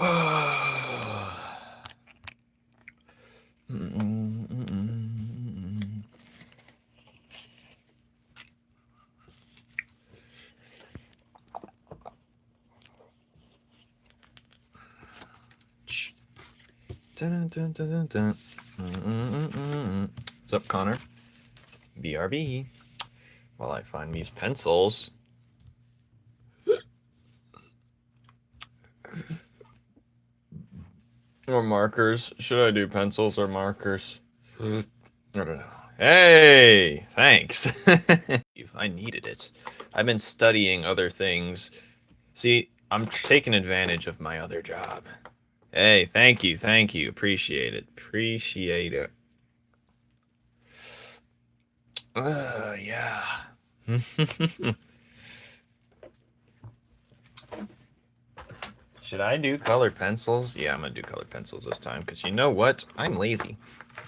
What's up, Connor? BRB. While I find these pencils. Or markers. Should I do pencils or markers? I don't know. Hey, thanks. I needed it. I've been studying other things. See, I'm taking advantage of my other job. Hey, thank you, thank you. Appreciate it. Appreciate it. Yeah. Should I do colored pencils? Yeah, I'm gonna do colored pencils this time, because you know what? I'm lazy.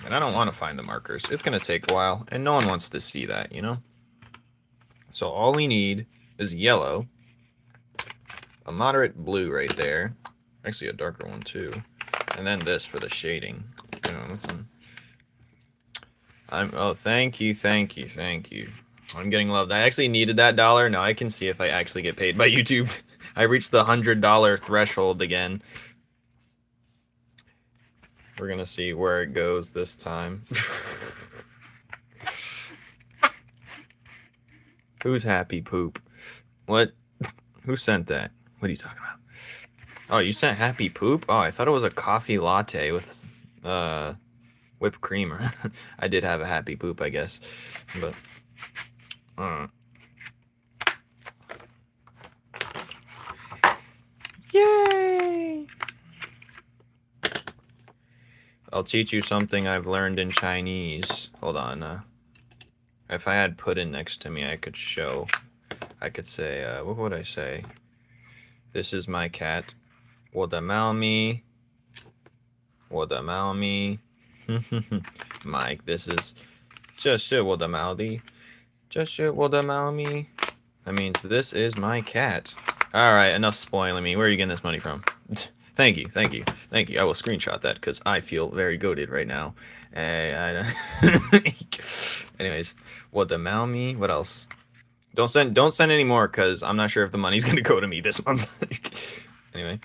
And I don't want to find the markers. It's gonna take a while, and no one wants to see that, you know? So all we need is yellow, a moderate blue right there, actually a darker one too, and then this for the shading. You know, oh, thank you, thank you, thank you. I'm getting loved. I actually needed that dollar. Now I can see if I actually get paid by YouTube. I reached the $100 threshold again. We're gonna see where it goes this time. Who's happy poop? What? Who sent that? What are you talking about? Oh, you sent happy poop? Oh, I thought it was a coffee latte with whipped cream. I did have a happy poop, I guess. But yay! I'll teach you something I've learned in Chinese. Hold on. If I had Puddin next to me, I could show. I could say, what would I say? This is my cat. 我的猫咪. 我的猫咪. Mike, this is 这是我的猫咪. 这是我的猫咪. That means this is my cat. Alright, enough spoiling me. Where are you getting this money from? Thank you, thank you, thank you. I will screenshot that because I feel very goated right now. Anyways, 我的猫咪. What else? Don't send any more because I'm not sure if the money's gonna go to me this month. Anyway,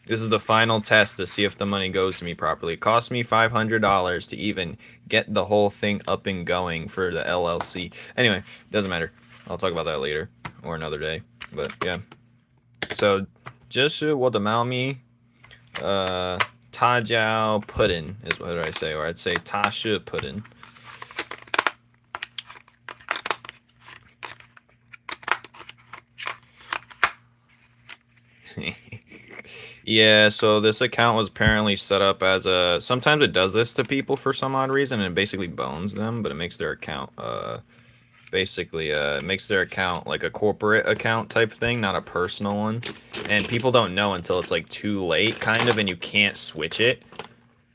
this is the final test to see if the money goes to me properly. It cost me $500 to even get the whole thing up and going for the LLC. Anyway, doesn't matter. I'll talk about that later or another day. But yeah. So, 这是我的猫咪. 他叫 Puddin is what I say, or I'd say 他是 Puddin. Yeah, so this account was apparently set up as a... Sometimes it does this to people for some odd reason, and it basically bones them, but it makes their account, it makes their account like a corporate account type thing, not a personal one. And people don't know until it's like too late, kind of, and you can't switch it.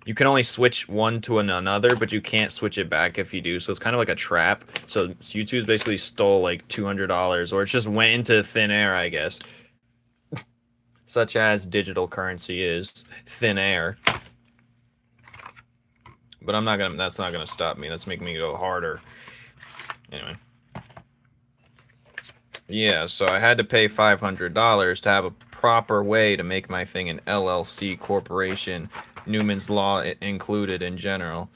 You can only switch one to another, but you can't switch it back if you do, so it's kind of like a trap. So YouTube's basically stole like $200, or it just went into thin air, I guess. Such as digital currency is thin air. But I'm not gonna, that's not gonna stop me. That's making me go harder. Anyway. Yeah, so I had to pay $500 to have a proper way to make my thing an LLC corporation, Numen's Law included in general.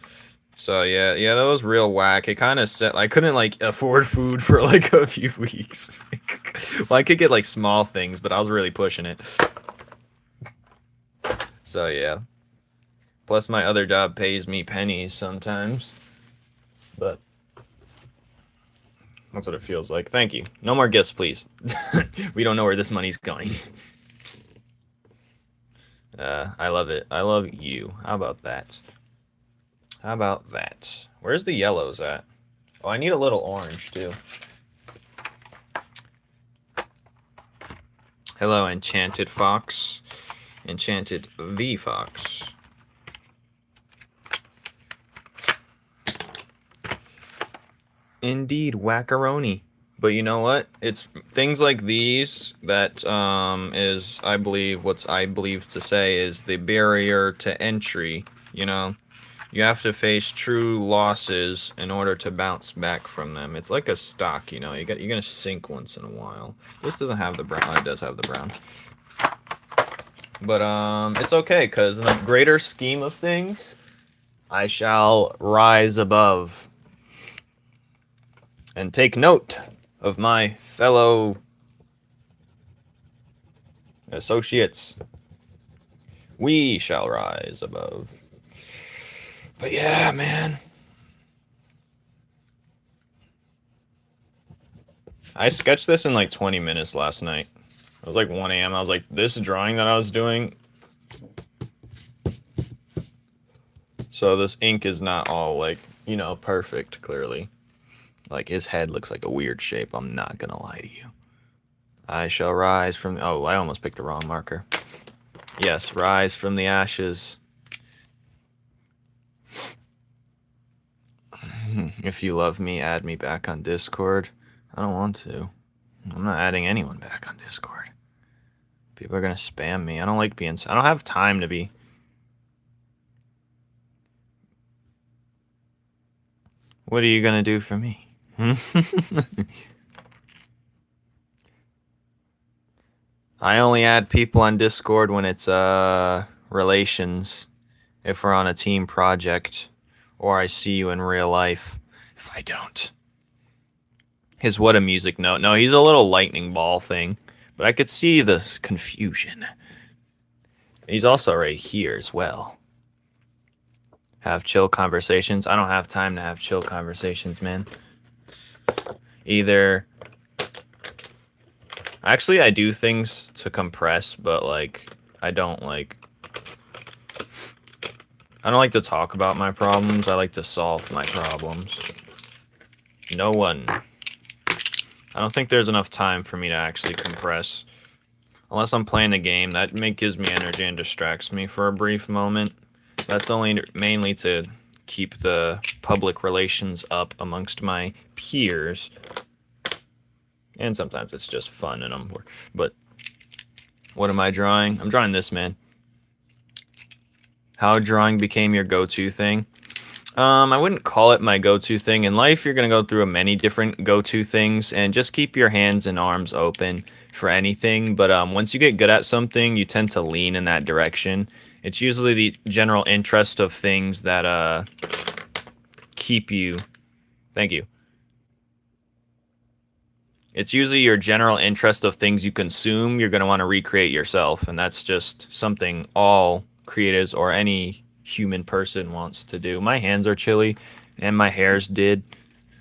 So yeah, that was real whack. It kind of set, I couldn't like afford food for like a few weeks. Well, I could get like small things, but I was really pushing it. So yeah. Plus my other job pays me pennies sometimes. But that's what it feels like. Thank you. No more gifts, please. We don't know where this money's going. I love it. I love you. How about that? How about that? Where's the yellows at? Oh, I need a little orange, too. Hello, Enchanted Fox. Enchanted V Fox. Indeed, wackaroni. But you know what? It's things like these that is I believe to say is the barrier to entry. You know, you have to face true losses in order to bounce back from them. It's like a stock, you know. You're gonna sink once in a while. This doesn't have the brown. Oh, it does have the brown. But it's okay, cause in the greater scheme of things, I shall rise above and take note of my fellow associates. We shall rise above. But yeah, man. I sketched this in like 20 minutes last night. It was like 1 a.m. I was like, this drawing that I was doing. So this ink is not all like, you know, perfect, clearly. Like his head looks like a weird shape. I'm not gonna lie to you. I shall rise from... Oh, I almost picked the wrong marker. Yes, rise from the ashes. If you love me, add me back on Discord. I don't want to. I'm not adding anyone back on Discord. People are gonna spam me. I don't like being... I don't have time to be... What are you gonna do for me? I only add people on Discord when it's relations. If we're on a team project. Or I see you in real life. If I don't. His what a music note. No, he's a little lightning ball thing. But I could see the confusion. He's also right here as well. Have chill conversations. I don't have time to have chill conversations, man. Either... Actually, I do things to compress, but, like, I don't like to talk about my problems. I like to solve my problems. No one. I don't think there's enough time for me to actually compress. Unless I'm playing a game, that gives me energy and distracts me for a brief moment. That's only mainly to keep the public relations up amongst my peers. And sometimes it's just fun and I'm bored. But what am I drawing? I'm drawing this, man. How drawing became your go-to thing? I wouldn't call it my go-to thing. In life, you're going to go through many different go-to things, and just keep your hands and arms open for anything. But once you get good at something, you tend to lean in that direction. It's usually the general interest of things that keep you... Thank you. It's usually your general interest of things you consume you're going to want to recreate yourself, and that's just something all creatives or any human person wants to do. My hands are chilly, and my hair's did.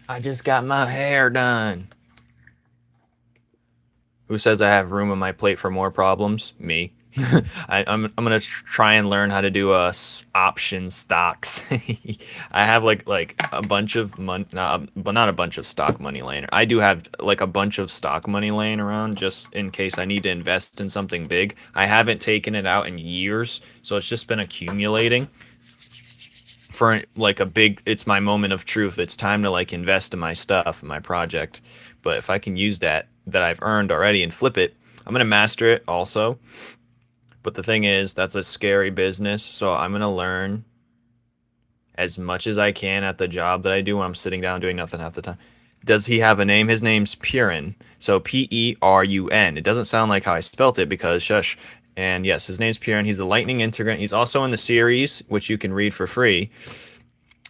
I just got my hair done. Who says I have room on my plate for more problems? Me. I'm gonna try and learn how to do option stocks. I have like a bunch of money, but not a bunch of stock money laying. I do have like a bunch of stock money laying around just in case I need to invest in something big. I haven't taken it out in years, so it's just been accumulating. For like a big, it's my moment of truth. It's time to like invest in my stuff, my project. But if I can use that I've earned already and flip it, I'm gonna master it also. But the thing is, that's a scary business, so I'm going to learn as much as I can at the job that I do when I'm sitting down doing nothing half the time. Does he have a name? His name's Perun. So Perun. It doesn't sound like how I spelt it because shush. And yes, his name's Perun. He's a lightning integrant. He's also in the series, which you can read for free.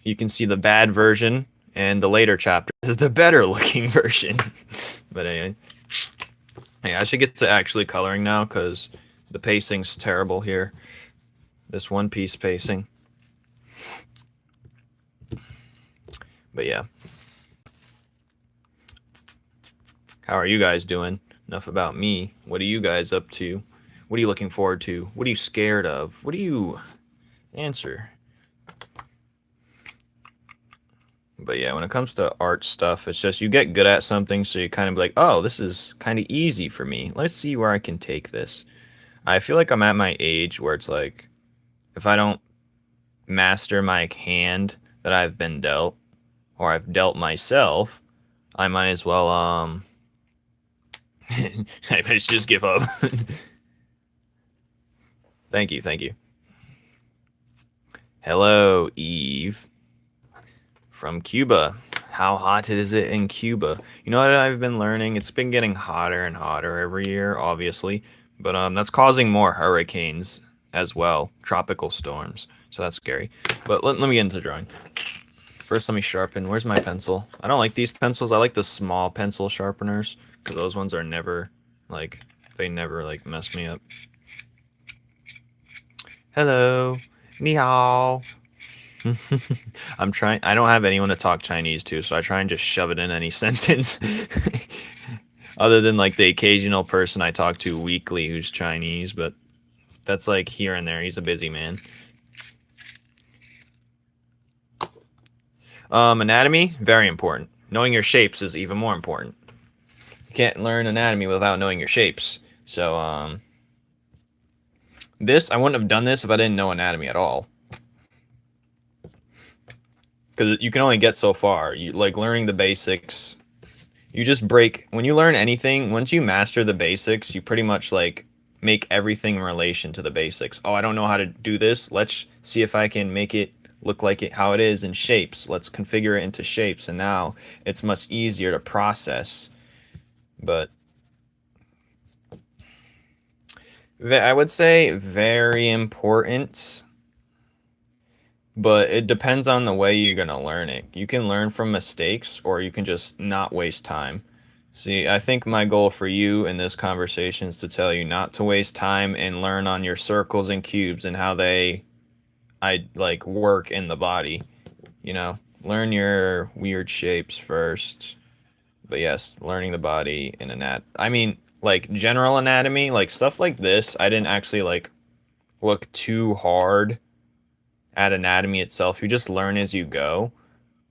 You can see the bad version, and the later chapter is the better looking version. But anyway. Hey, I should get to actually coloring now because... the pacing's terrible here. This one piece pacing. But yeah. How are you guys doing? Enough about me. What are you guys up to? What are you looking forward to? What are you scared of? What do you answer? But yeah, when it comes to art stuff, it's just you get good at something, so you kind of be like, oh, this is kind of easy for me. Let's see where I can take this. I feel like I'm at my age where it's like, if I don't master my hand that I've been dealt, or I've dealt myself, I might as well, I might just give up. Thank you, thank you. Hello, Eve. From Cuba. How hot is it in Cuba? You know what I've been learning? It's been getting hotter and hotter every year, obviously. But that's causing more hurricanes as well. Tropical storms. So that's scary. But let me get into drawing. First, let me sharpen. Where's my pencil? I don't like these pencils. I like the small pencil sharpeners. Because those ones are never, like, they never, like, mess me up. Hello. Ni hao. I'm trying. I don't have anyone to talk Chinese to, so I try and just shove it in any sentence. Other than like the occasional person I talk to weekly who's Chinese, but that's like here and there. He's a busy man. Anatomy, very important. Knowing your shapes is even more important. You can't learn anatomy without knowing your shapes. So, this, I wouldn't have done this if I didn't know anatomy at all. Because you can only get so far. You like learning the basics. You just break when you learn anything. Once you master the basics, you pretty much like make everything in relation to the basics. Oh, I don't know how to do this. Let's see if I can make it look like it how it is in shapes. Let's configure it into shapes, and now it's much easier to process. But I would say very important, but it depends on the way you're gonna learn it. You can learn from mistakes, or you can just not waste time. See, I think my goal for you in this conversation is to tell you not to waste time and learn on your circles and cubes and how I like work in the body. You know, learn your weird shapes first. But yes, learning the body in I mean, like general anatomy, like stuff like this, I didn't actually like look too hard at anatomy itself. You just learn as you go.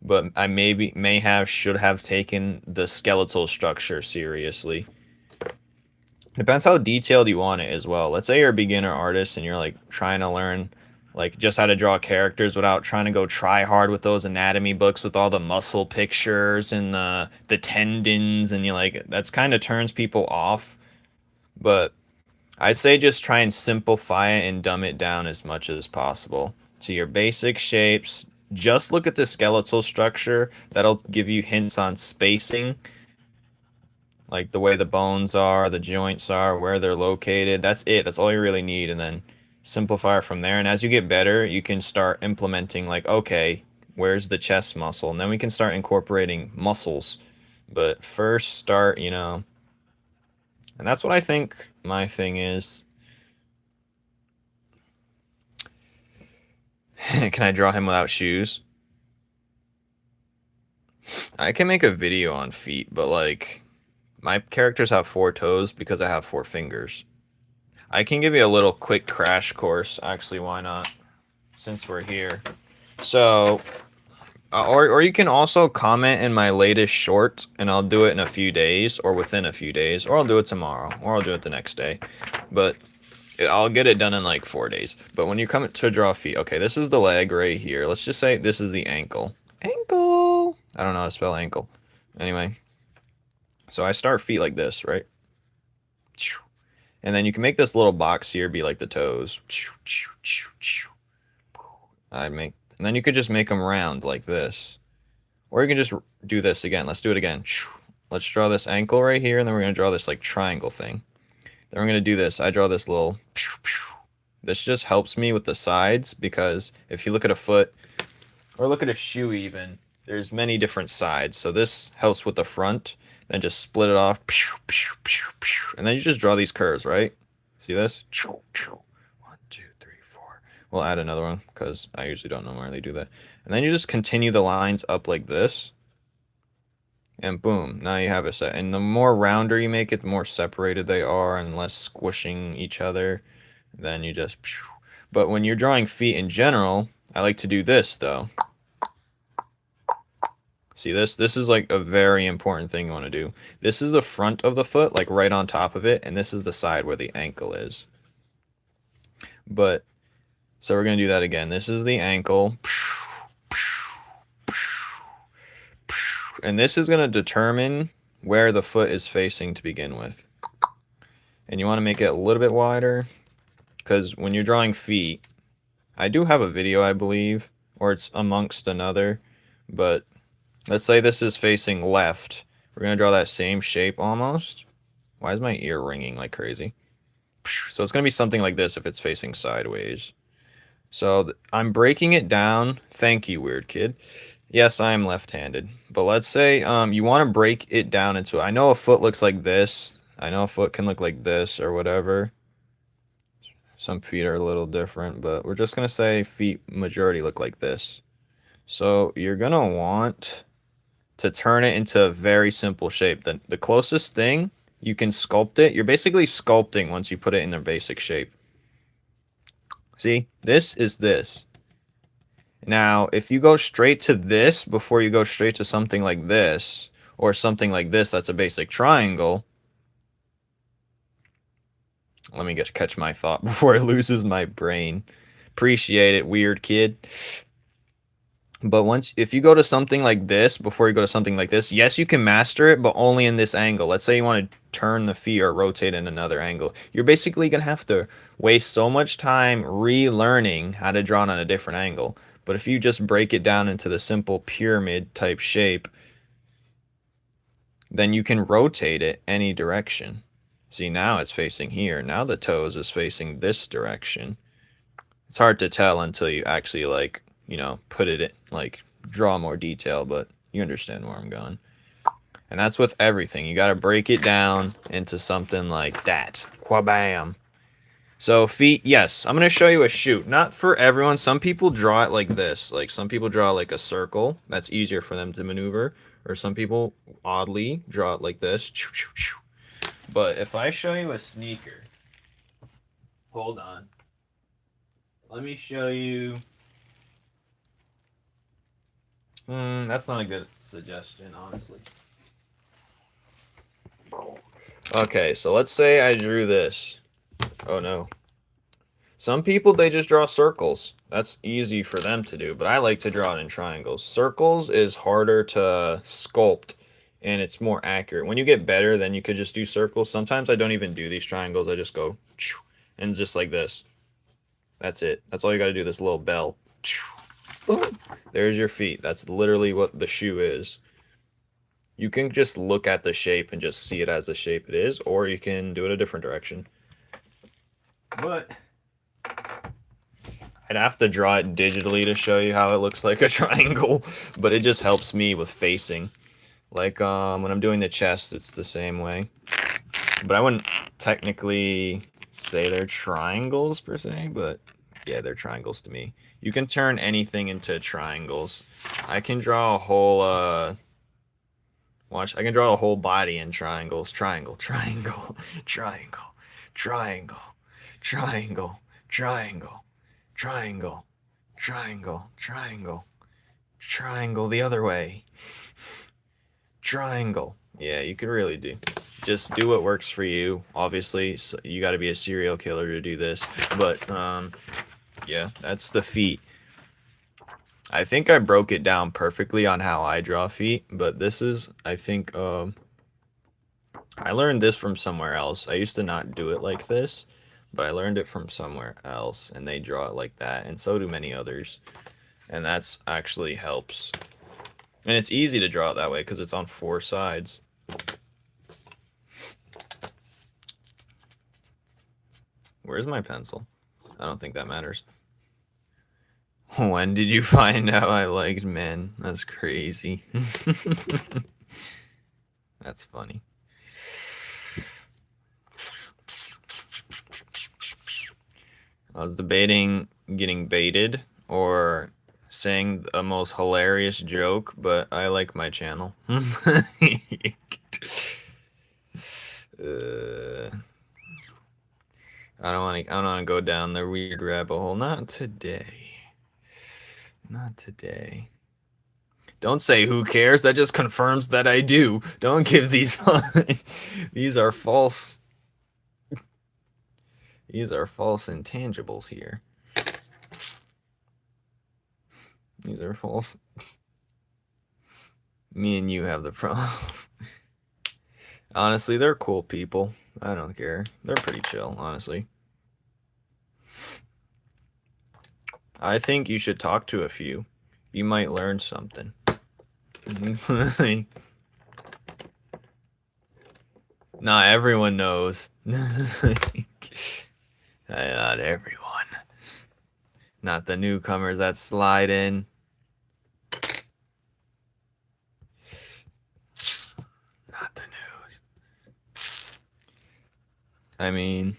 But I should have taken the skeletal structure seriously. Depends how detailed you want it as well. Let's say you're a beginner artist and you're like trying to learn like just how to draw characters without trying to go try hard with those anatomy books with all the muscle pictures and the tendons, and you like that's kind of turns people off. But I say just try and simplify it and dumb it down as much as possible to your basic shapes. Just look at the skeletal structure. That'll give you hints on spacing, like the way the bones are, the joints are, where they're located. That's it. That's all you really need. And then simplify it from there. And as you get better, you can start implementing, like, okay, where's the chest muscle? And then we can start incorporating muscles. But first, start, and that's what I think my thing is. Can I draw him without shoes? I can make a video on feet, but like my characters have 4 toes because I have 4 fingers. I can give you a little quick crash course. Actually, why not? Since we're here. So, or you can also comment in my latest short, and I'll do it in a few days, or within a few days, or I'll do it tomorrow, or I'll do it the next day. But I'll get it done in like 4 days. But when you come to draw feet, okay, this is the leg right here. Let's just say this is the ankle. Ankle. I don't know how to spell ankle. Anyway, so I start feet like this, right? And then you can make this little box here be like the toes. And then you could just make them round like this. Or you can just do this again. Let's do it again. Let's draw this ankle right here, and then we're going to draw this like triangle thing. Then we're going to do this. I draw this little... This just helps me with the sides, because if you look at a foot, or look at a shoe even, there's many different sides. So this helps with the front. Then just split it off. And then you just draw these curves, right? See this? 1, 2, 3, 4. We'll add another one because I usually don't normally do that. And then you just continue the lines up like this. And boom, now you have a set. And the more rounder you make it, the more separated they are and less squishing each other. Then you just... But when you're drawing feet in general, I like to do this, though. See this? This is like a very important thing you want to do. This is the front of the foot, like right on top of it, and this is the side where the ankle is. But, so we're going to do that again. This is the ankle. And this is going to determine where the foot is facing to begin with. And you want to make it a little bit wider, because when you're drawing feet, I do have a video, I believe, or it's amongst another, but let's say this is facing left. We're going to draw that same shape almost. Why is my ear ringing like crazy? So it's going to be something like this if it's facing sideways. So I'm breaking it down. Thank you, weird kid. Yes, I am left-handed. But let's say you want to break it down into... I know a foot looks like this. I know a foot can look like this or whatever. Some feet are a little different, but we're just going to say feet majority look like this. So you're going to want to turn it into a very simple shape. The closest thing, you can sculpt it. You're basically sculpting once you put it in a basic shape. See, this is this. Now, if you go straight to this before you go straight to something like this, or something like this that's a basic triangle, let me just catch my thought before it loses my brain. Appreciate it, weird kid. But if you go to something like this before you go to something like this, yes, you can master it, but only in this angle. Let's say you want to turn the feet or rotate in another angle. You're basically going to have to waste so much time relearning how to draw it on a different angle. But if you just break it down into the simple pyramid type shape, then you can rotate it any direction. See, now it's facing here. Now the toes is facing this direction. It's hard to tell until you actually, like, you know, put it in, like, draw more detail, but you understand where I'm going. And that's with everything. You got to break it down into something like that. Quabam. So feet, yes, I'm going to show you a shoot. Not for everyone. Some people draw it like this. Like, some people draw like a circle. That's easier for them to maneuver. Or some people, oddly, draw it like this. But if I show you a sneaker, hold on. Let me show you. That's not a good suggestion, honestly. Okay, so let's say I drew this. Oh no. Some people, they just draw circles. That's easy for them to do, but I like to draw it in triangles. Circles is harder to sculpt, and it's more accurate. When you get better, then you could just do circles. Sometimes I don't even do these triangles. I just go, and just like this. That's it. That's all you got to do, this little bell. There's your feet. That's literally what the shoe is. You can just look at the shape and just see it as the shape it is, or you can do it a different direction. But I'd have to draw it digitally to show you how it looks like a triangle, but it just helps me with facing. Like when I'm doing the chest, it's the same way. But I wouldn't technically say they're triangles per se, but yeah, they're triangles to me. You can turn anything into triangles. I can draw a whole watch, I can draw a whole body in triangles. Triangle, triangle, triangle, triangle, triangle, triangle, triangle, triangle, triangle, triangle the other way. Triangle. Yeah, you could really do. Just do what works for you. Obviously, so you got to be a serial killer to do this. But yeah, that's the feet. I think I broke it down perfectly on how I draw feet, but this is, I think, I learned this from somewhere else. I used to not do it like this, but I learned it from somewhere else, and they draw it like that, and so do many others. And that's actually helps. And it's easy to draw it that way because it's on 4 sides. Where's my pencil? I don't think that matters. When did you find out I liked men? That's crazy. That's funny. I was debating getting baited or saying a most hilarious joke, but I like my channel. I don't want to go down the weird rabbit hole. Not today. Not today. Don't say who cares. That just confirms that I do. Don't give these. These are false. These are false intangibles here. These are false. Me and you have the problem. Honestly, they're cool people. I don't care. They're pretty chill, honestly. I think you should talk to a few. You might learn something. Not everyone knows. Not everyone. Not the newcomers that slide in. Not the news. I mean,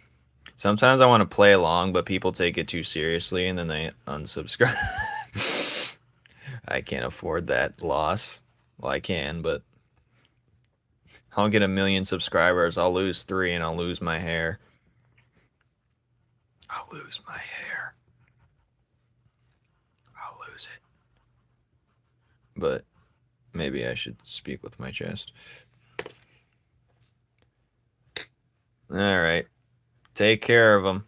sometimes I want to play along, but people take it too seriously and then they unsubscribe. I can't afford that loss. Well, I can, but I'll get 1 million subscribers. I'll lose 3 and I'll lose my hair. I'll lose my hair. I'll lose it. But maybe I should speak with my chest. All right. Take care of them.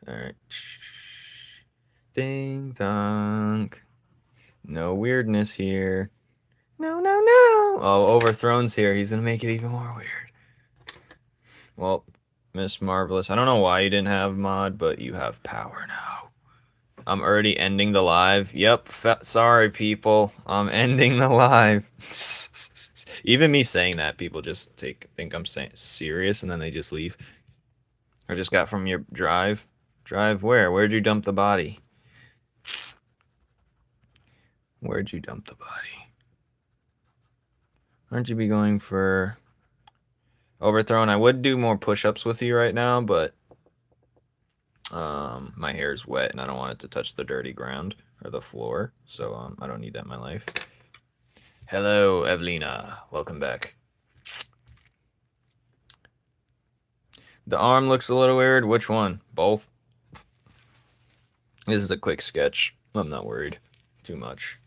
All right. Ding dong. No weirdness here. No, no, no. Oh, Overthrown's here. He's going to make it even more weird. Well, Miss Marvelous, I don't know why you didn't have mod, but you have power now. I'm already ending the live. Yep. Sorry, people. I'm ending the live. Even me saying that, people just think I'm saying serious, and then they just leave. I just got from your drive. Drive where? Where'd you dump the body? Where'd you dump the body? Aren't you be going for Overthrown? I would do more push-ups with you right now, but my hair is wet and I don't want it to touch the dirty ground or the floor, so I don't need that in my life. Hello, Evelina. Welcome back. The arm looks a little weird. Which one? Both? This is a quick sketch. I'm not worried too much.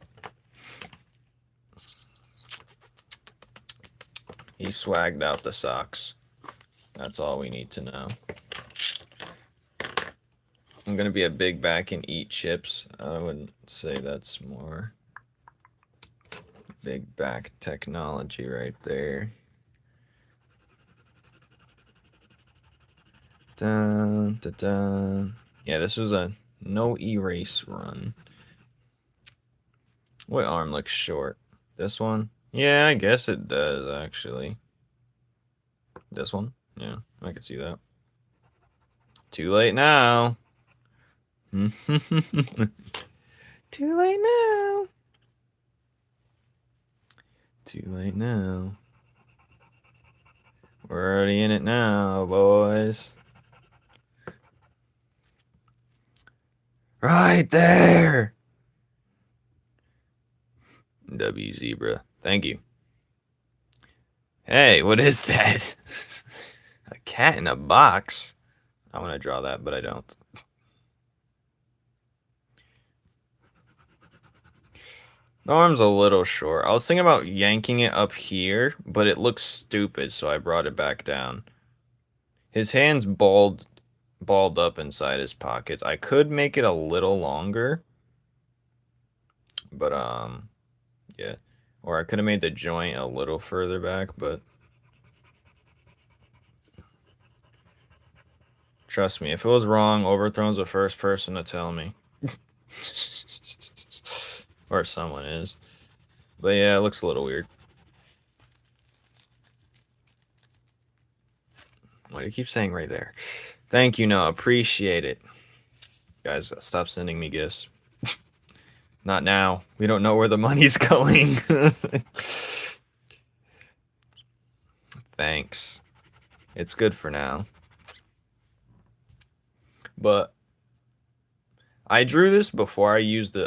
He swagged out the socks. That's all we need to know. I'm going to be a big back and eat chips. I wouldn't say that's more big back technology right there. Dun, dun, dun. Yeah, this was a no erase run. What arm looks short? This one? Yeah, I guess it does, actually. This one? Yeah, I could see that. Too late now. Too late now. Too late now. We're already in it now, boys. Right there. W Zebra. Thank you. Hey, what is that? A cat in a box. I want to draw that, but I don't. The arm's a little short. I was thinking about yanking it up here, but it looks stupid, so I brought it back down. His hand's balled up inside his pockets. I could make it a little longer, but yeah. Or I could have made the joint a little further back, but trust me, if it was wrong, Overthrown's the first person to tell me. Or someone is. But yeah, it looks a little weird. Why do you keep saying right there? Thank you, Noah. Appreciate it. Guys, stop sending me gifts. Not now. We don't know where the money's going. Thanks. It's good for now. But I drew this before I used the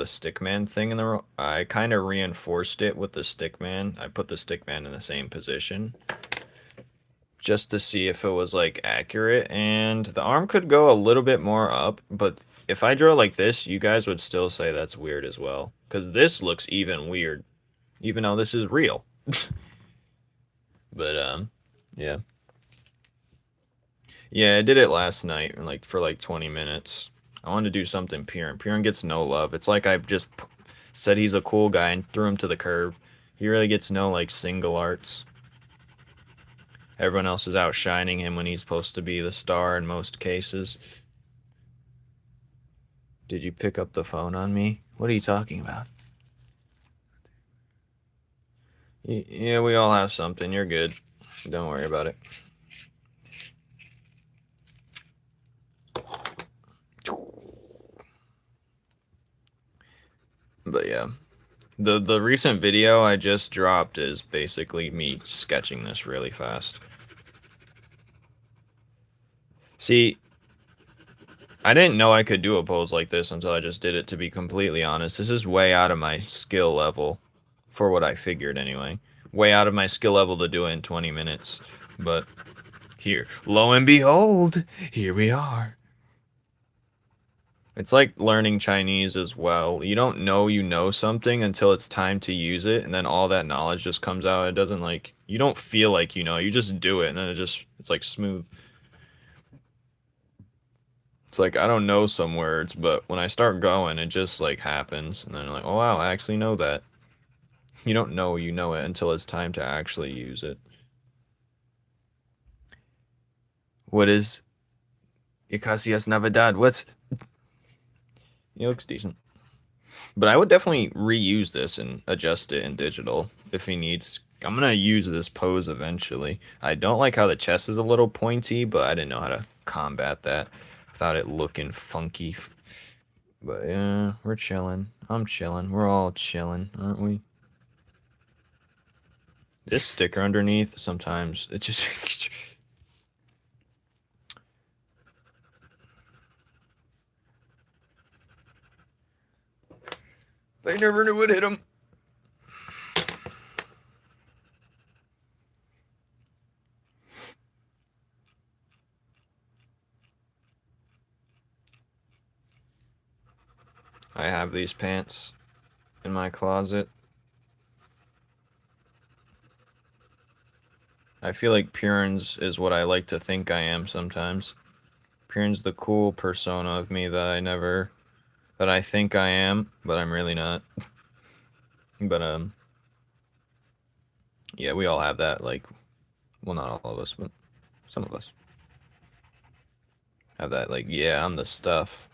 stickman thing in the. I kind of reinforced it with the stickman. I put the stickman in the same position just to see if it was like accurate, and the arm could go a little bit more up, but if I draw like this, you guys would still say that's weird as well, because this looks even weird, even though this is real. But yeah. Yeah, I did it last night, like for like 20 minutes. I wanted to do something Perun. Perun gets no love. It's like I've just said he's a cool guy and threw him to the curb. He really gets no, like, single arts. Everyone else is outshining him when he's supposed to be the star in most cases. Did you pick up the phone on me? What are you talking about? Yeah, we all have something. You're good. Don't worry about it. But yeah. The recent video I just dropped is basically me sketching this really fast. See, I didn't know I could do a pose like this until I just did it, to be completely honest. This is way out of my skill level, for what I figured anyway. Way out of my skill level to do it in 20 minutes. But here, lo and behold, here we are. It's like learning Chinese as well. You don't know you know something until it's time to use it, and then all that knowledge just comes out. It doesn't, like, you don't feel like you know, you just do it, and then it's like smooth. It's like, I don't know some words, but when I start going, it just, like, happens, and then I'm like, oh wow, I actually know that. You don't know you know it until it's time to actually use it. What is Icasias Navidad? What's... He looks decent. But I would definitely reuse this and adjust it in digital if he needs. I'm going to use this pose eventually. I don't like how the chest is a little pointy, but I didn't know how to combat that without it looking funky. But yeah, we're chilling. I'm chilling. We're all chilling, aren't we? This sticker underneath, sometimes it just... They never knew it hit him. I have these pants in my closet. I feel like Perun's is what I like to think I am sometimes. Perun's the cool persona of me that I think I am, but I'm really not. But, yeah, we all have that, like, well, not all of us, but some of us have that, like, yeah, I'm the stuff.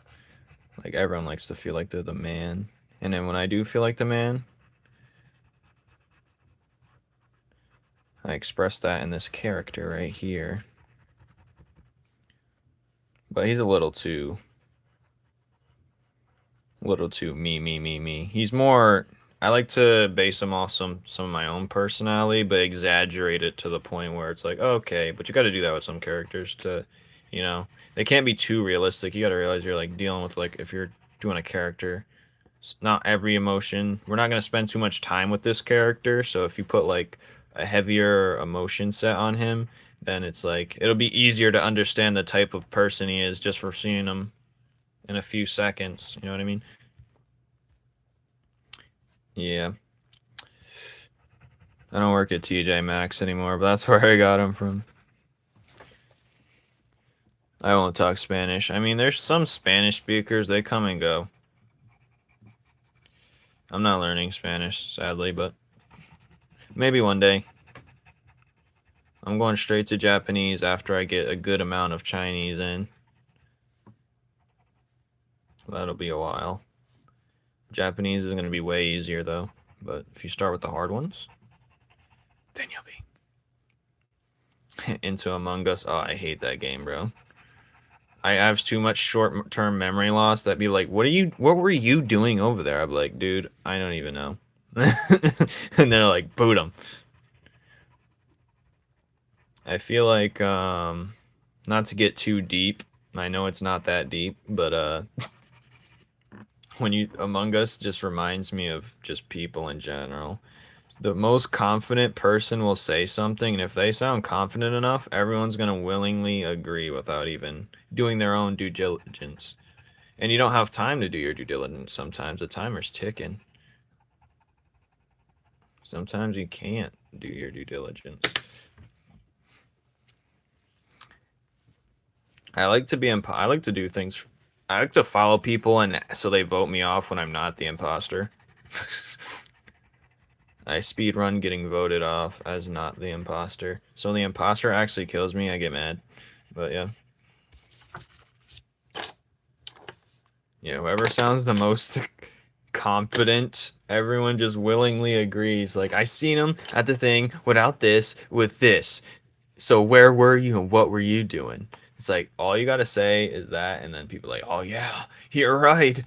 Like, everyone likes to feel like they're the man. And then when I do feel like the man, I express that in this character right here. But he's a little too me. He's more... I like to base him off some of my own personality, but exaggerate it to the point where it's like, oh, okay, but you got to do that with some characters to, you know, they can't be too realistic. You got to realize you're, like, dealing with, like, if you're doing a character, not every emotion. We're not going to spend too much time with this character, so if you put, like, a heavier emotion set on him, then it's like, it'll be easier to understand the type of person he is just for seeing him in a few seconds. You know what I mean? Yeah. I don't work at TJ Maxx anymore, but that's where I got him from. I won't talk Spanish. I mean, there's some Spanish speakers, they come and go. I'm not learning Spanish, sadly, but maybe one day. I'm going straight to Japanese after I get a good amount of Chinese in. That'll be a while. Japanese is going to be way easier, though. But if you start with the hard ones, then you'll be into Among Us. Oh, I hate that game, bro. I have too much short-term memory loss. That'd be like, what were you doing over there? I'd be like, dude, I don't even know. And they're like, boot them. I feel like, not to get too deep. I know it's not that deep, but, when you Among Us just reminds me of just people in general. The most confident person will say something, and if they sound confident enough, everyone's gonna willingly agree without even doing their own due diligence. And you don't have time to do your due diligence sometimes. The timer's ticking. Sometimes you can't do your due diligence. I like to do things. I like to follow people, and so they vote me off when I'm not the imposter. I speedrun getting voted off as not the imposter. So the imposter actually kills me, I get mad. But yeah. Yeah, whoever sounds the most confident, everyone just willingly agrees. Like, I seen him at the thing without this, with this. So where were you and what were you doing? It's like, all you gotta say is that, and then people are like, oh yeah, you're right.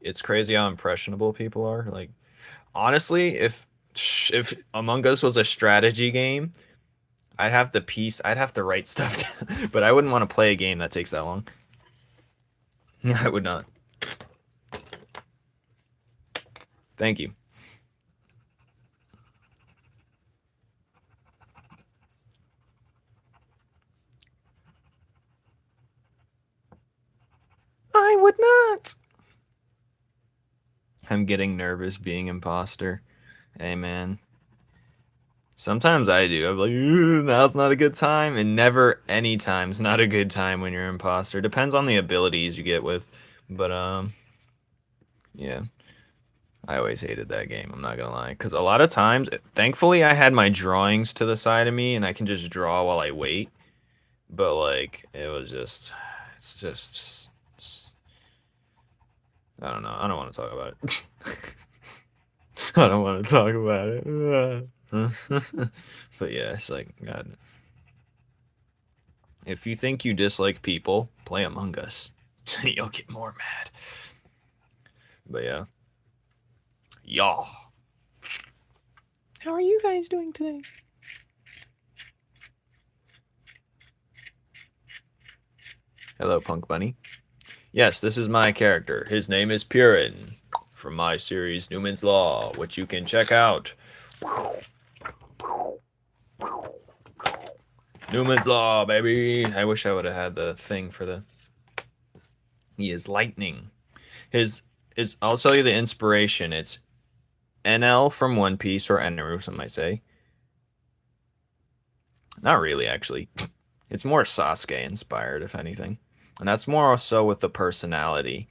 It's crazy how impressionable people are. Like, honestly, if Among Us was a strategy game, I'd have to write stuff down, but I wouldn't want to play a game that takes that long. I would not. Thank you. I would not. I'm getting nervous being imposter. Hey man. Sometimes I do. I'm like, now's not a good time, and never any time's not a good time when you're imposter. Depends on the abilities you get with, but yeah. I always hated that game. I'm not gonna lie, because a lot of times, thankfully, I had my drawings to the side of me, and I can just draw while I wait. But like, it was just, it's just, I don't know. I don't want to talk about it. I don't want to talk about it. But yeah, it's like, God. If you think you dislike people, play Among Us. You'll get more mad. But yeah. Y'all. How are you guys doing today? Hello, Punk Bunny. Yes, this is my character. His name is Perun from my series Numen's Law, which you can check out. Numen's Law, baby. I wish I would have had the thing for the. He is lightning. His is. I'll tell you the inspiration. It's NL from One Piece, or Enru, some might say. Not really, actually. It's more Sasuke inspired, if anything. And that's more so with the personality.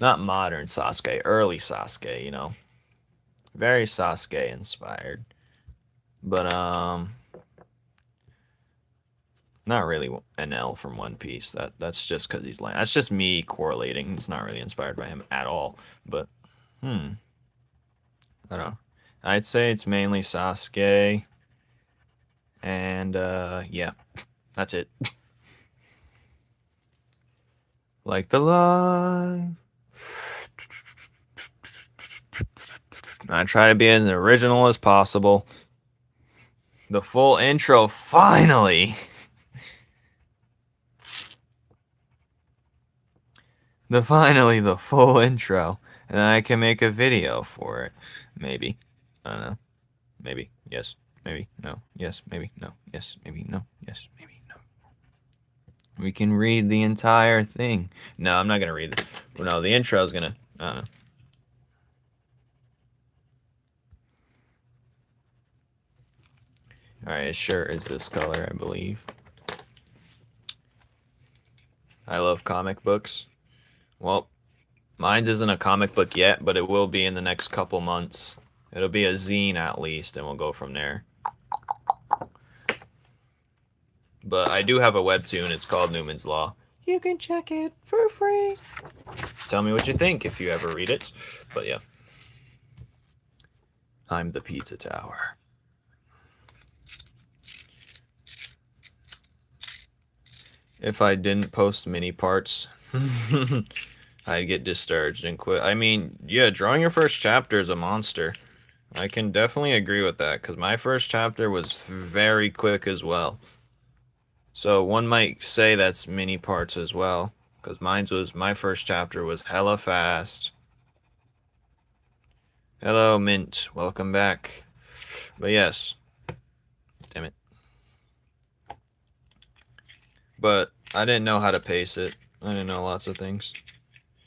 Not modern Sasuke, early Sasuke, you know. Very Sasuke inspired. But not really an L from One Piece. That's just because he's like that's just me correlating. It's not really inspired by him at all. But I don't know. I'd say it's mainly Sasuke, and yeah, that's it. Like the live. I try to be as original as possible. The full intro, finally. The full intro, and then I can make a video for it. Maybe. I don't know. Maybe. Yes. Maybe. No. Yes. Maybe. No. Yes. Maybe. No. Yes. Maybe. No. We can read the entire thing. No, I'm not gonna read it. No, the intro is gonna. I don't know. All right. It sure is this color, I believe. I love comic books. Well, mine's isn't a comic book yet, but it will be in the next couple months. It'll be a zine at least, and we'll go from there. But I do have a webtoon. It's called Numen's Law. You can check it for free. Tell me what you think if you ever read it. But yeah. I'm the Pizza Tower. If I didn't post mini parts, I'd get discouraged and quit. I mean, yeah, drawing your first chapter is a monster. I can definitely agree with that, because my first chapter was very quick as well. So one might say that's mini parts as well, because my first chapter was hella fast. Hello, Mint. Welcome back. But yes. Damn it. But I didn't know how to pace it. I didn't know lots of things.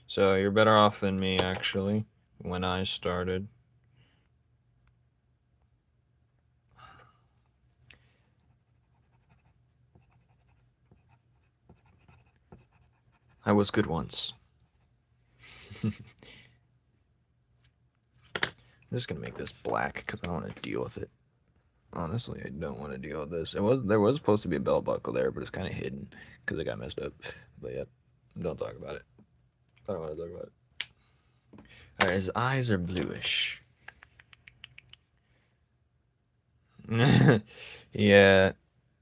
So you're better off than me, actually, when I started. I was good once. I'm just gonna make this black because I don't want to deal with it. Honestly, I don't want to deal with this. There was supposed to be a belt buckle there, but it's kind of hidden because it got messed up. But yeah, don't talk about it. I don't want to talk about it. All right, his eyes are bluish. Yeah,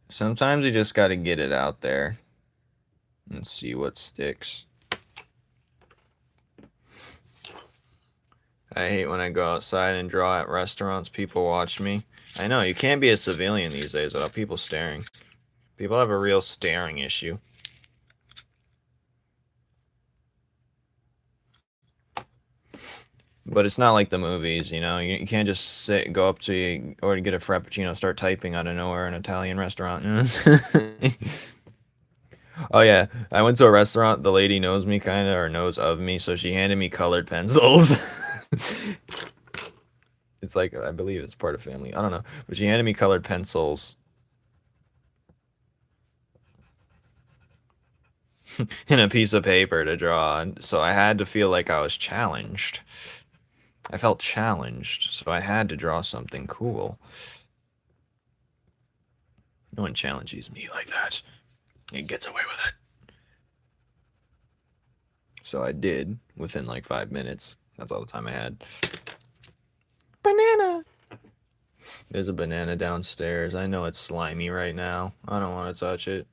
sometimes you just got to get it out there and see what sticks. I hate when I go outside and draw at restaurants, people watch me. I know, you can't be a civilian these days without people staring. People have a real staring issue. But it's not like the movies, you know? You can't just go up to you or get a Frappuccino, start typing out of nowhere in an Italian restaurant. Oh yeah, I went to a restaurant, the lady knows me kind of, or knows of me, so she handed me colored pencils. It's like, I believe it's part of family, I don't know. But she handed me colored pencils. And a piece of paper to draw on, so I had to feel like I was challenged. I felt challenged, so I had to draw something cool. No one challenges me like that. It gets away with it. So I did, within like 5 minutes. That's all the time I had. Banana! There's a banana downstairs. I know it's slimy right now. I don't want to touch it.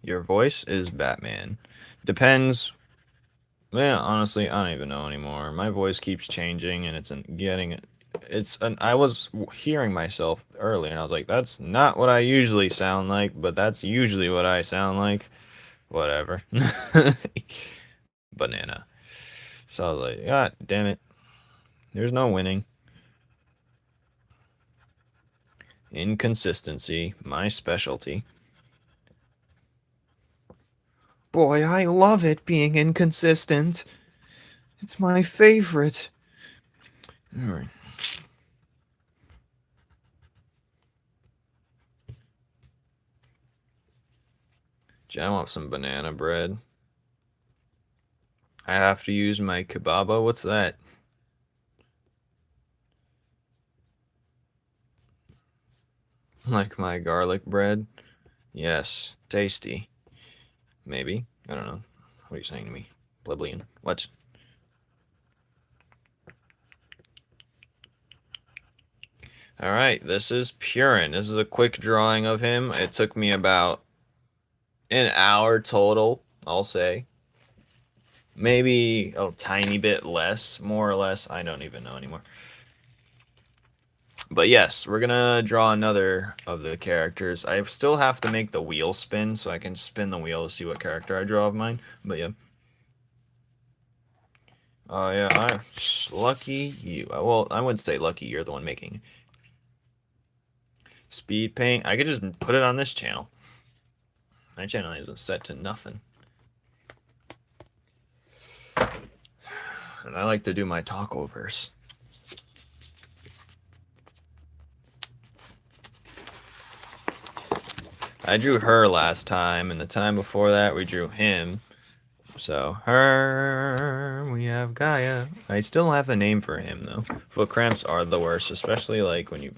Your voice is Batman. Depends. Yeah, honestly, I don't even know anymore. My voice keeps changing, and I was hearing myself earlier, and I was like, that's not what I usually sound like, but that's usually what I sound like. Whatever. Banana. So I was like, God damn it. There's no winning. Inconsistency, my specialty. Boy, I love it being inconsistent. It's my favorite. Alright. I want some banana bread. I have to use my kebaba. What's that? Like my garlic bread? Yes. Tasty. Maybe. I don't know. What are you saying to me? Plebeian. What? Alright, this is Perun. This is a quick drawing of him. It took me about an hour total, I'll say. Maybe a tiny bit less, more or less. I don't even know anymore. But yes, we're gonna draw another of the characters. I still have to make the wheel spin, so I can spin the wheel to see what character I draw of mine. But yeah. Oh yeah, lucky you. Well, I wouldn't say lucky, you're the one making. Speed paint. I could just put it on this channel. My channel isn't set to nothing. And I like to do my talkovers. I drew her last time, and the time before that we drew him. So, her, we have Gaia. I still have a name for him, though. Foot cramps are the worst, especially like when you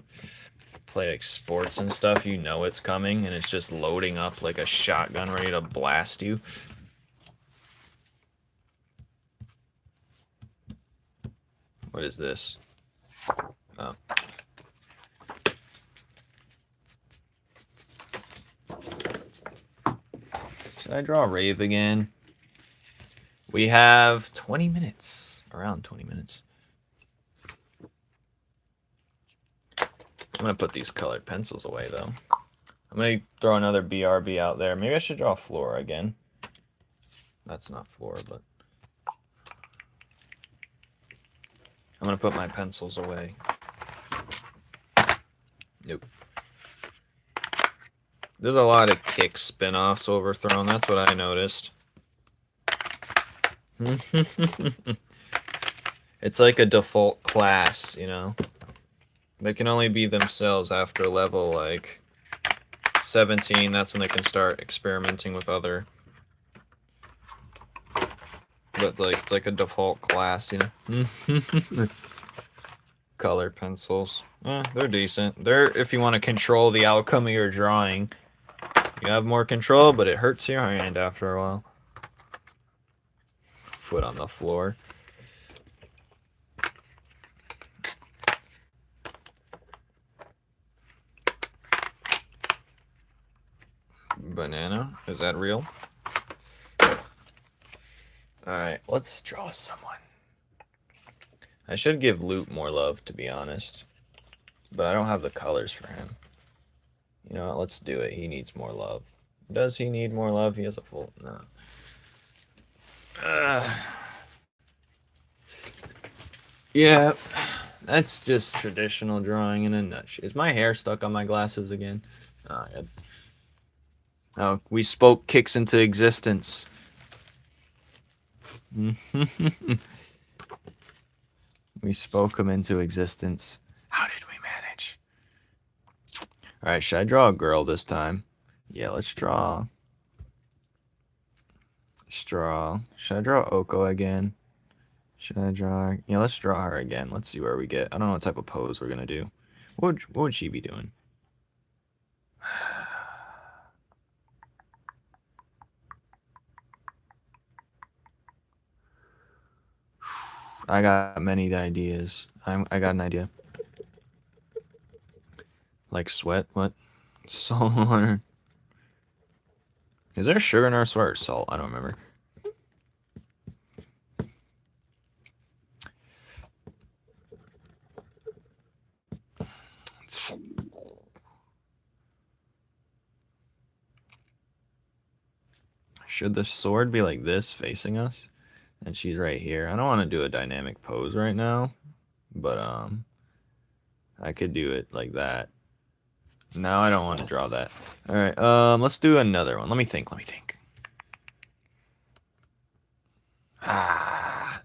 play like sports and stuff, you know it's coming, and it's just loading up like a shotgun ready to blast you. What is this? Oh. Should I draw a rave again? We have 20 minutes. Around 20 minutes. I'm going to put these colored pencils away, though. I'm going to throw another BRB out there. Maybe I should draw Flora again. That's not Flora, but... I'm going to put my pencils away. Nope. There's a lot of kick spin-offs overthrown. That's what I noticed. It's like a default class, you know? They can only be themselves after level, like, 17. That's when they can start experimenting with other... But, like, it's like a default class, you know? Color pencils. They're decent. They're if you want to control the outcome of your drawing. You have more control, but it hurts your hand after a while. Foot on the floor. Banana. Is that real? Alright, let's draw someone. I should give Loot more love, to be honest. But I don't have the colors for him. You know what? Let's do it. He needs more love. Does he need more love? He has a full... No. Yeah. That's just traditional drawing in a nutshell. Is my hair stuck on my glasses again? Oh, we spoke kicks into existence. We spoke them into existence. How did we manage? Alright, should I draw a girl this time? Yeah, let's draw. Should I draw Oko again? Should I draw... Yeah, let's draw her again. Let's see where we get. I don't know what type of pose we're gonna do. What would she be doing? I got many ideas. I got an idea. Like sweat? What? Salt water. Is there sugar in our sweat or salt? I don't remember. Should the sword be like this, facing us? And she's right here. I don't want to do a dynamic pose right now, but I could do it like that. No, I don't want to draw that. All right, let's do another one. Let me think. Ah.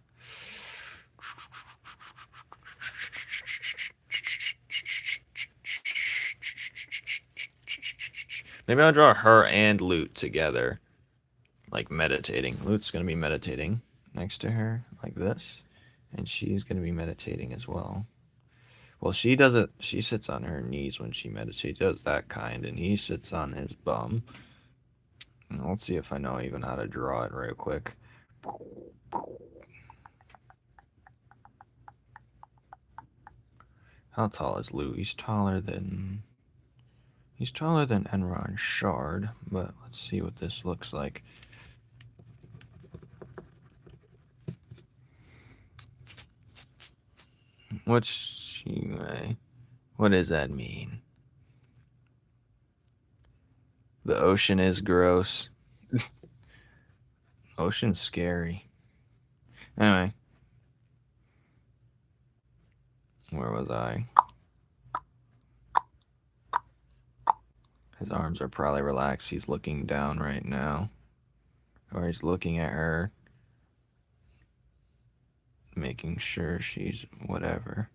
Maybe I'll draw her and Loot together, like meditating. Loot's gonna be meditating next to her, like this, and she's gonna be meditating as well. Well, she does it. She sits on her knees when she meditates. Does that kind, and he sits on his bum. And let's see if I know even how to draw it real quick. How tall is Lou? He's taller than Enron Shard, but let's see what this looks like. What does that mean? The ocean is gross. Ocean's scary. Anyway. Where was I? His arms are probably relaxed. He's looking down right now. Or he's looking at her. Making sure she's whatever.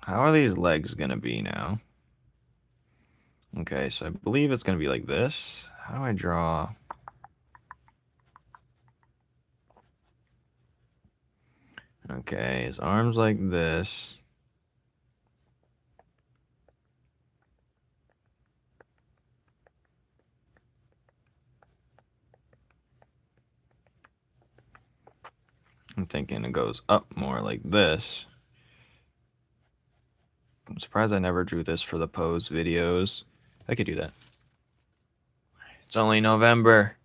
How are these legs gonna be now? Okay, so I believe it's gonna be like this. How do I draw? Okay, his arms like this. I'm thinking it goes up more like this. I'm surprised I never drew this for the pose videos. I could do that. It's only November.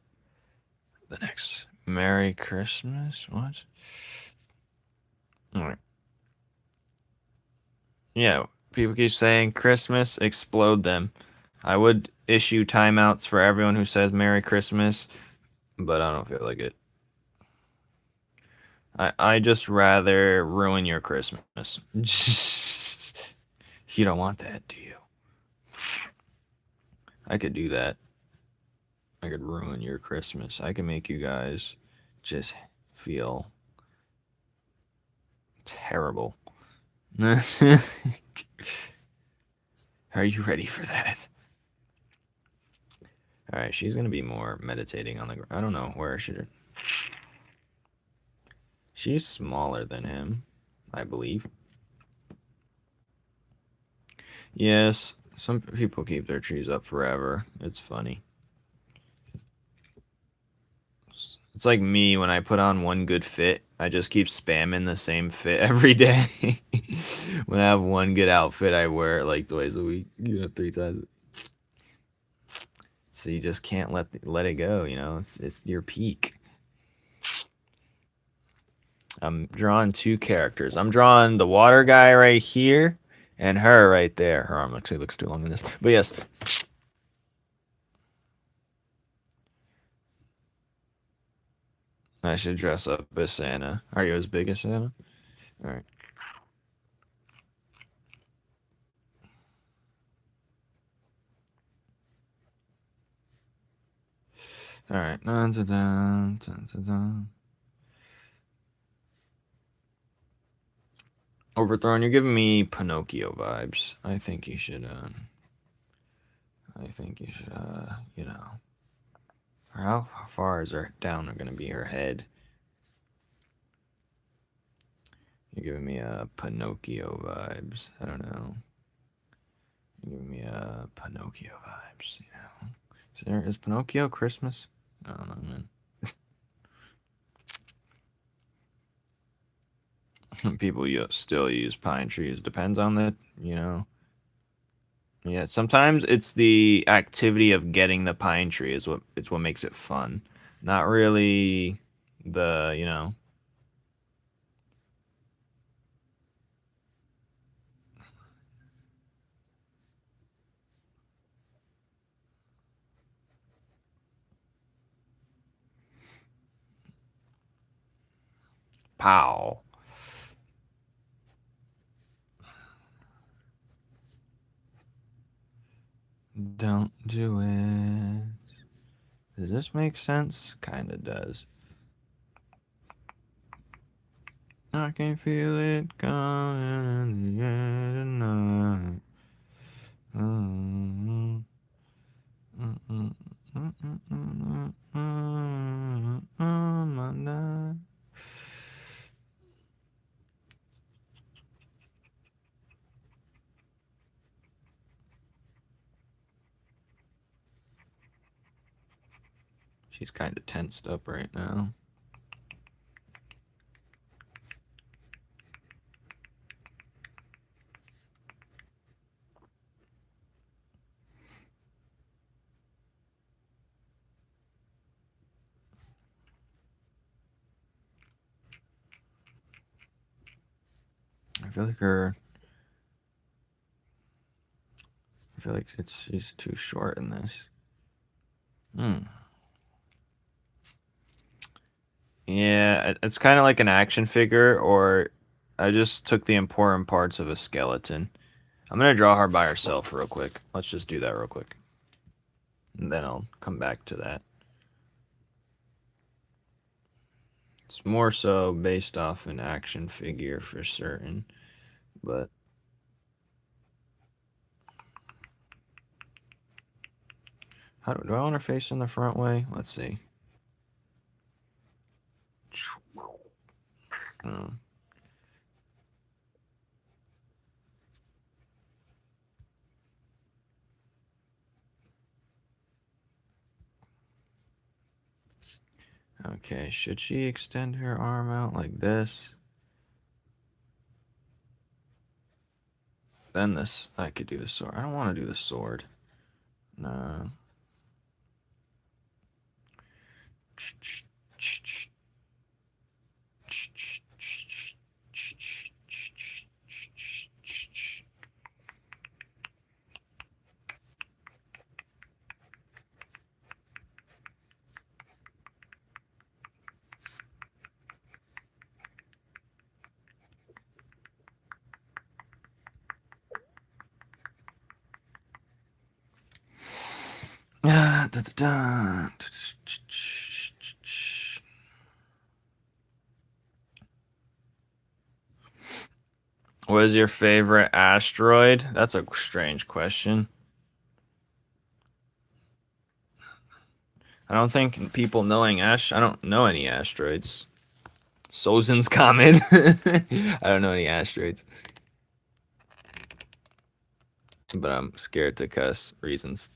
The next Merry Christmas? What? Alright. Yeah, people keep saying Christmas, explode them. I would issue timeouts for everyone who says Merry Christmas, but I don't feel like it. I just rather ruin your Christmas. You don't want that, do you? I could do that. I could ruin your Christmas. I can make you guys just feel terrible. Are you ready for that? Alright, she's gonna be more meditating on the ground. I don't know where I should. She's smaller than him, I believe. Yes, some people keep their trees up forever. It's funny. It's like me when I put on one good fit, I just keep spamming the same fit every day. When I have one good outfit, I wear it like twice a week, 3 times. So you just can't let it go, It's your peak. I'm drawing 2 characters. I'm drawing the water guy right here and her right there. Her arm actually looks too long in this. But yes. I should dress up as Santa. Are you as big as Santa? Alright. Alright. Dun, dun, dun, dun, dun, dun. Overthrown, you're giving me Pinocchio vibes. I think you should, how far is her down are gonna be her head? You're giving me Pinocchio vibes. I don't know. You're giving me Pinocchio vibes, Is Pinocchio Christmas? I don't know, man. People still use pine trees. Depends on Yeah, sometimes it's the activity of getting the pine tree is what makes it fun. Not really the. Pow. Don't do it. Does this make sense? Kinda does. I can feel it coming in the air tonight. She's kind of tensed up right now. I feel like she's too short in this. Yeah, it's kind of like an action figure, or I just took the important parts of a skeleton. I'm gonna draw her by herself real quick. Let's just do that real quick. And then I'll come back to that. It's more so based off an action figure for certain, but do I want her facing the front way? Let's see. Okay, should she extend her arm out like this? Then I could do the sword. I don't want to do the sword. No. What is your favorite asteroid? That's a strange question. I don't think people knowing I don't know any asteroids. Sozin's Comet. I don't know any asteroids. But I'm scared to cuss reasons.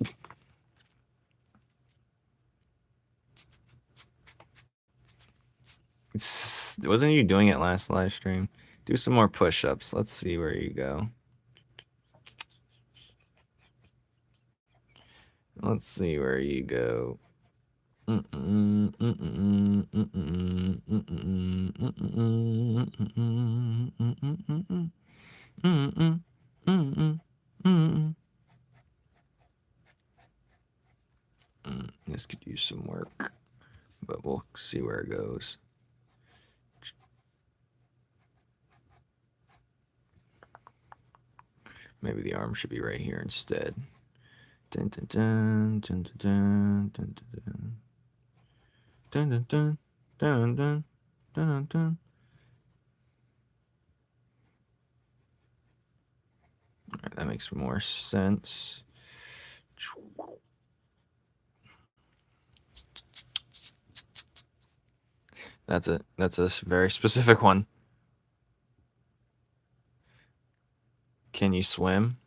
Wasn't you doing it last live stream? Do some more push-ups. Let's see where you go. Let's see where you go. This could use some work, but we'll see where it goes. Maybe the arm should be right here instead. Dun dun dun dun dun dun dun dun dun dun dun dun dun. Alright, that makes more sense. That's a very specific one. Can you swim?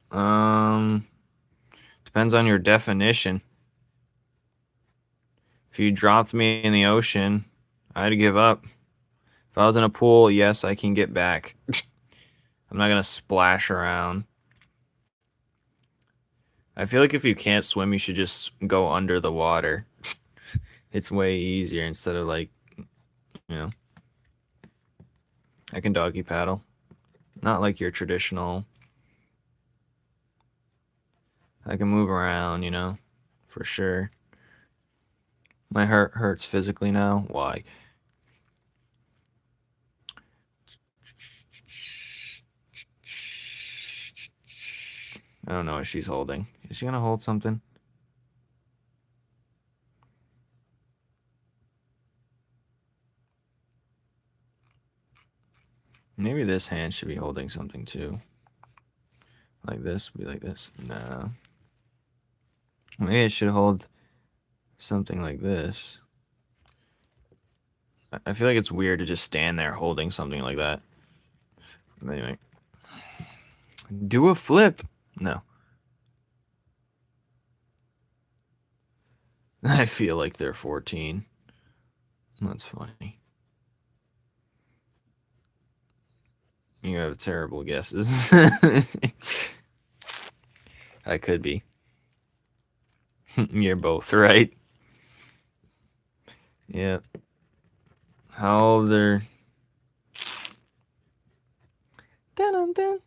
Depends on your definition. If you dropped me in the ocean, I'd give up. If I was in a pool, yes, I can get back. I'm not gonna splash around. I feel like if you can't swim, you should just go under the water. It's way easier instead of like, you know. I can doggy paddle. Not like your traditional. I can move around, you know, for sure. My heart hurts physically now. Why? I don't know what she's holding. Is she gonna hold something? Maybe this hand should be holding something too. Like this, be like this. No. Maybe it should hold something like this. I feel like it's weird to just stand there holding something like that. Anyway. Do a flip. No. I feel like they're 14. That's funny. You have terrible guesses. I could be. You're both right. Yeah. How old are... Dun-dun-dun.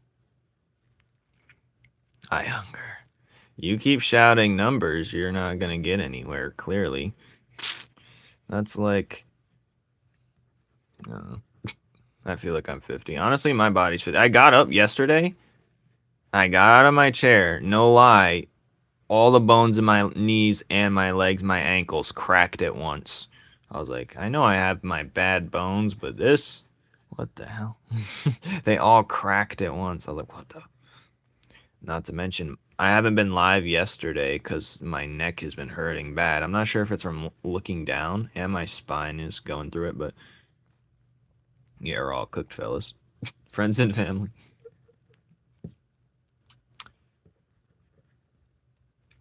I hunger. You keep shouting numbers, you're not gonna get anywhere, clearly. That's like... I feel like I'm 50. Honestly, my body's 50. I got up yesterday. I got out of my chair. No lie. All the bones in my knees and my legs, my ankles cracked at once. I was like, I know I have my bad bones, but this... What the hell? They all cracked at once. I was like, what the... Not to mention, I haven't been live yesterday because my neck has been hurting bad. I'm not sure if it's from looking down and my spine is going through it, but... Yeah, we're all cooked, fellas. Friends and family.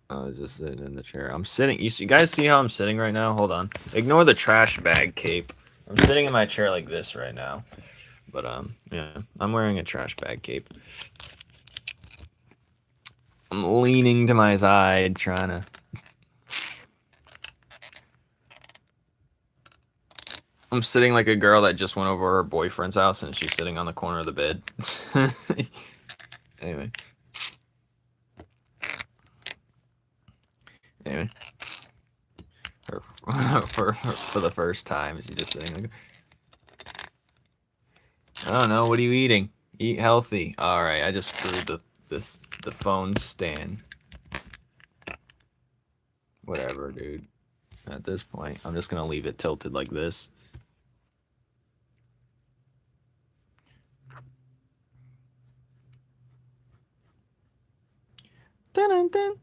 I was just sitting in the chair. I'm sitting. You guys see how I'm sitting right now? Hold on. Ignore the trash bag cape. I'm sitting in my chair like this right now. But yeah, I'm wearing a trash bag cape. I'm leaning to my side, trying to. I'm sitting like a girl that just went over her boyfriend's house and she's sitting on the corner of the bed. Anyway. For the first time, she's just sitting like. I don't know. What are you eating? Eat healthy. All right. I just screwed the phone stand. Whatever, dude. At this point, I'm just gonna leave it tilted like this. Dun dun dun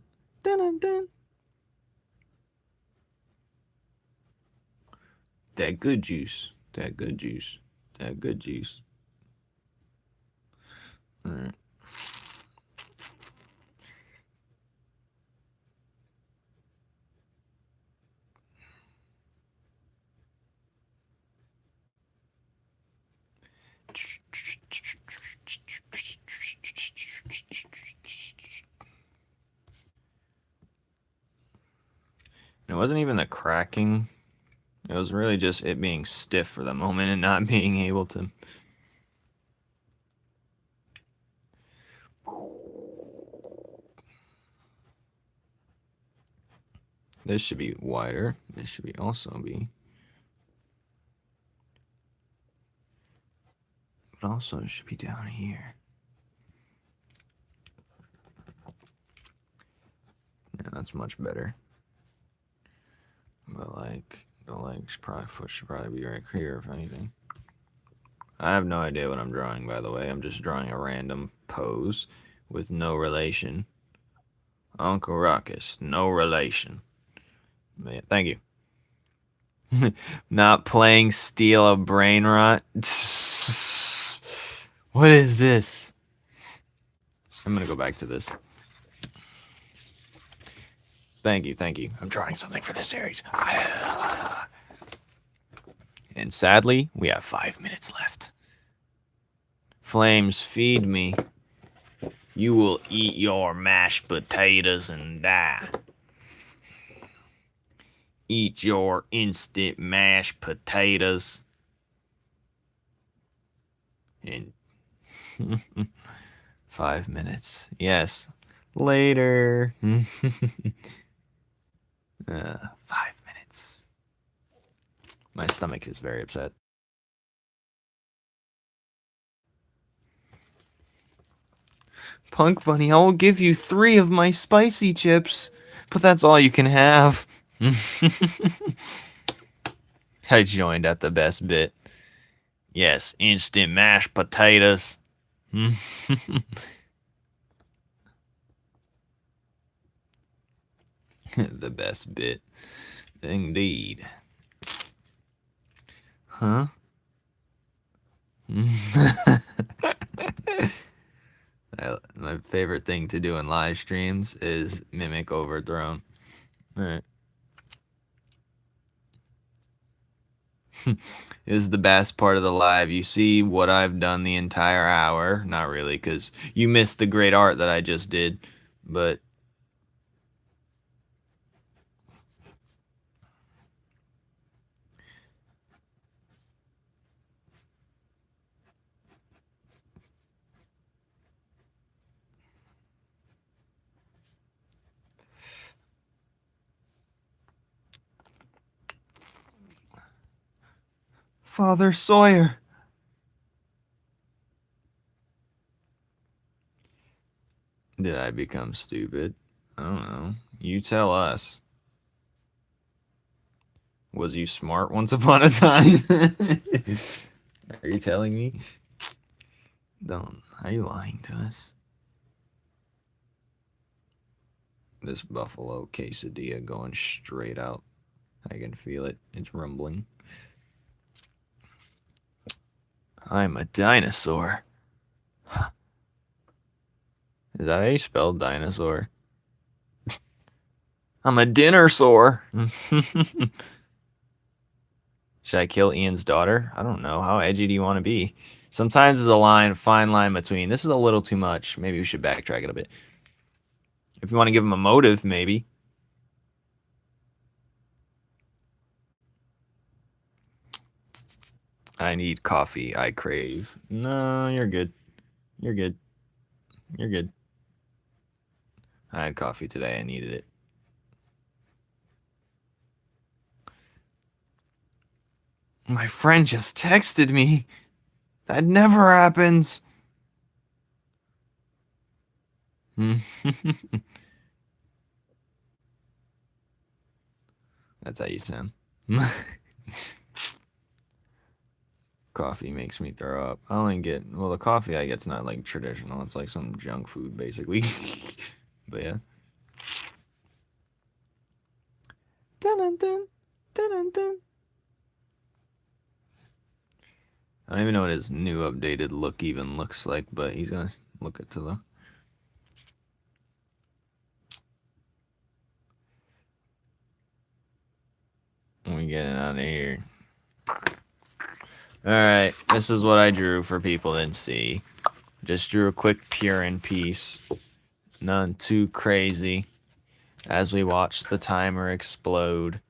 dun dun dun. That good juice. That good juice. Yeah, good juice. All right. It wasn't even the cracking. It was really just it being stiff for the moment and not being able to. This should be wider. This should be also be. But also it should be down here. Yeah, that's much better. But like the legs foot should probably be right here if anything. I have no idea what I'm drawing, by the way. I'm just drawing a random pose with no relation. Uncle Ruckus, no relation. Man, thank you. Not playing Steal a Brain Rot. What is this? I'm gonna go back to this. Thank you, thank you. I'm drawing something for this series. And sadly, we have 5 minutes left. Flames, feed me. You will eat your mashed potatoes and die. Eat your instant mashed potatoes. In 5 minutes. Yes. Later. 5 minutes. My stomach is very upset. Punk Bunny, I will give you 3 of my spicy chips, but that's all you can have. I joined at the best bit. Yes, instant mashed potatoes. The best bit. Indeed. Huh? My favorite thing to do in live streams is mimic Overthrown. Alright. This is the best part of the live. You see what I've done the entire hour. Not really, because you missed the great art that I just did. But Father Sawyer. Did I become stupid? I don't know. You tell us. Was you smart once upon a time? Are you telling me? Don't. Are you lying to us? This buffalo quesadilla going straight out. I can feel it. It's rumbling. I'm a dinosaur. Is that how you spell dinosaur? I'm a dinner-saur. Should I kill Ian's daughter? I don't know. How edgy do you want to be? Sometimes there's a fine line between, this is a little too much. Maybe we should backtrack it a bit. If you want to give him a motive, maybe. I need coffee. I crave. No, you're good. You're good. You're good. I had coffee today. I needed it. My friend just texted me. That never happens. That's how you sound. Coffee makes me throw up. I only get, well, the coffee I get's not like traditional. It's like some junk food, basically. But yeah. Dun, dun, dun, dun, dun. I don't even know what his new updated look even looks like, but he's gonna look at to the. We getting out of here. Alright, this is what I drew for people that didn't see. Just drew a quick Perun piece. None too crazy. As we watch the timer explode.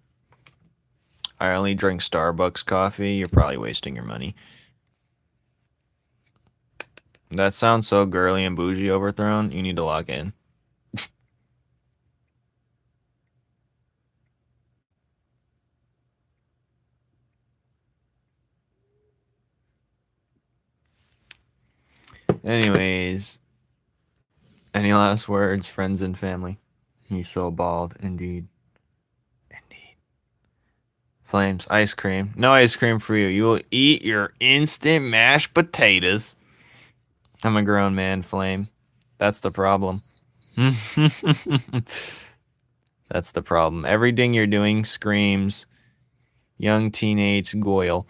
I only drink Starbucks coffee. You're probably wasting your money. That sounds so girly and bougie, Overthrown. You need to log in. Anyways, any last words, friends and family? He's so bald, indeed. Indeed. Flames, ice cream. No ice cream for you. You will eat your instant mashed potatoes. I'm a grown man, Flame. That's the problem. That's the problem. Everything you're doing screams young teenage goyle.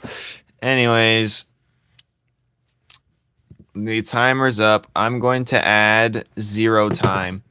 Anyways, the timer's up. I'm going to add 0 time.